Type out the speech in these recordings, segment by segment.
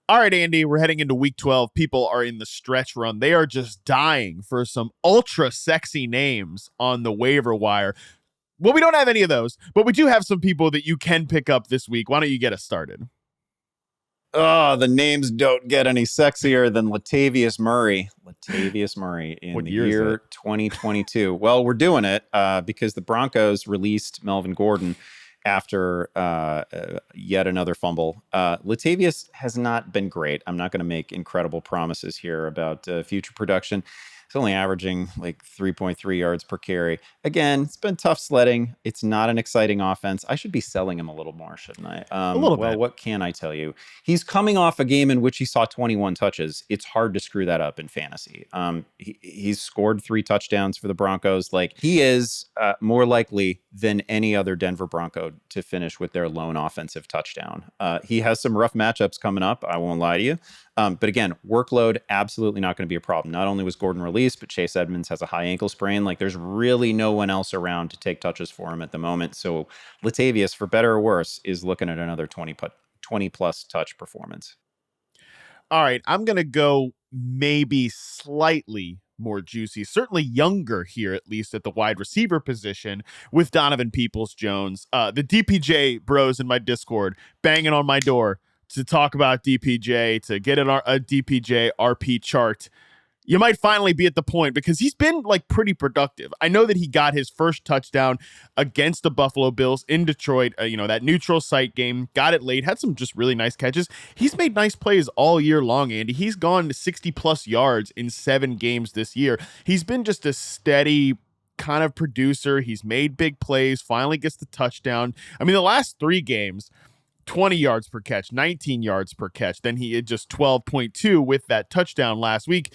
All right, Andy, we're heading into week 12. People are in the stretch run. They are just dying for some ultra sexy names on the waiver wire. Well, we don't have any of those, but we do have some people that you can pick up this week. Why don't you get us started? Oh, the names don't get any sexier than Latavius Murray. Latavius Murray in What the year is year it? 2022. Well, we're doing it because the Broncos released Melvin Gordon after yet another fumble. Latavius has not been great. I'm not going to make incredible promises here about future production. It's only averaging like 3.3 yards per carry. Again, it's been tough sledding. It's not an exciting offense. I should be selling him a little more, shouldn't I? A little Well, bit. what can I tell you? He's coming off a game in which he saw 21 touches. It's hard to screw that up in fantasy. He's scored 3 touchdowns for the Broncos. Like, he is more likely than any other Denver Bronco to finish with their lone offensive touchdown. He has some rough matchups coming up. I won't lie to you. But again, workload, absolutely not going to be a problem. Not only was Gordon released, but Chase Edmonds has a high ankle sprain. Like, there's really no one else around to take touches for him at the moment. So Latavius, for better or worse, is looking at another 20 plus touch performance. All right, I'm going to go maybe slightly more juicy, certainly younger here, at least at the wide receiver position with Donovan Peoples-Jones. The DPJ bros in my Discord banging on my door to talk about DPJ, to get a DPJ RP chart. You might finally be at the point because he's been like pretty productive. I know that he got his first touchdown against the Buffalo Bills in Detroit, that neutral site game, got it late, had some just really nice catches. He's made nice plays all year long, Andy. He's gone to 60 plus yards in 7 games this year. He's been just a steady kind of producer. He's made big plays, finally gets the touchdown. I mean, the last 3 games, 20 yards per catch, 19 yards per catch. Then he had just 12.2 with that touchdown last week.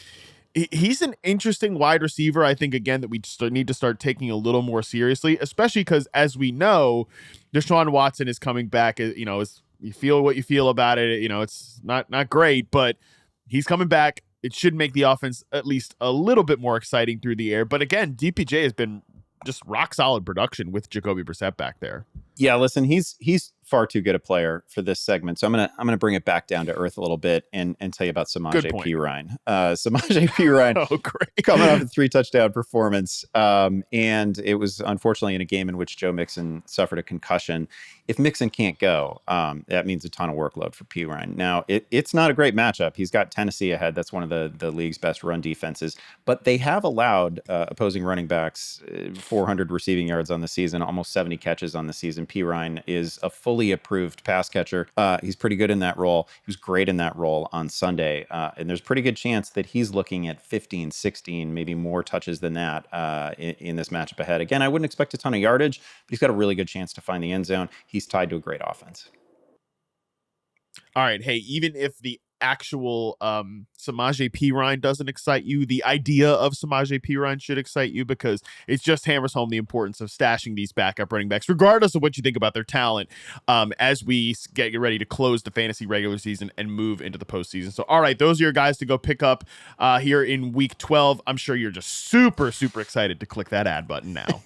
He's an interesting wide receiver, I think, again, that we just need to start taking a little more seriously, especially because, as we know, Deshaun Watson is coming back. You feel what you feel about it. It's not great, but he's coming back. It should make the offense at least a little bit more exciting through the air. But again, DPJ has been just rock solid production with Jacoby Brissett back there. Yeah, listen, he's far too good a player for this segment. So I'm gonna bring it back down to earth a little bit and tell you about Samaje Perine. Samaje Perine, oh, great, coming off a 3 touchdown performance, and it was unfortunately in a game in which Joe Mixon suffered a concussion. If Mixon can't go, that means a ton of workload for Perine. Now it's not a great matchup. He's got Tennessee ahead. That's one of the league's best run defenses, but they have allowed opposing running backs 400 receiving yards on the season, almost 70 catches on the season. Perine is a fully approved pass catcher. He's pretty good in that role. He was great in that role on Sunday. And there's a pretty good chance that he's looking at 15, 16, maybe more touches than that in this matchup ahead. Again, I wouldn't expect a ton of yardage, but he's got a really good chance to find the end zone. He's tied to a great offense. All right. Hey, even if the actual Samaje Perine doesn't excite you, the idea of Samaje Perine should excite you because it just hammers home the importance of stashing these backup running backs, regardless of what you think about their talent, as we get ready to close the fantasy regular season and move into the postseason. So, all right, those are your guys to go pick up here in week 12. I'm sure you're just super, super excited to click that add button now.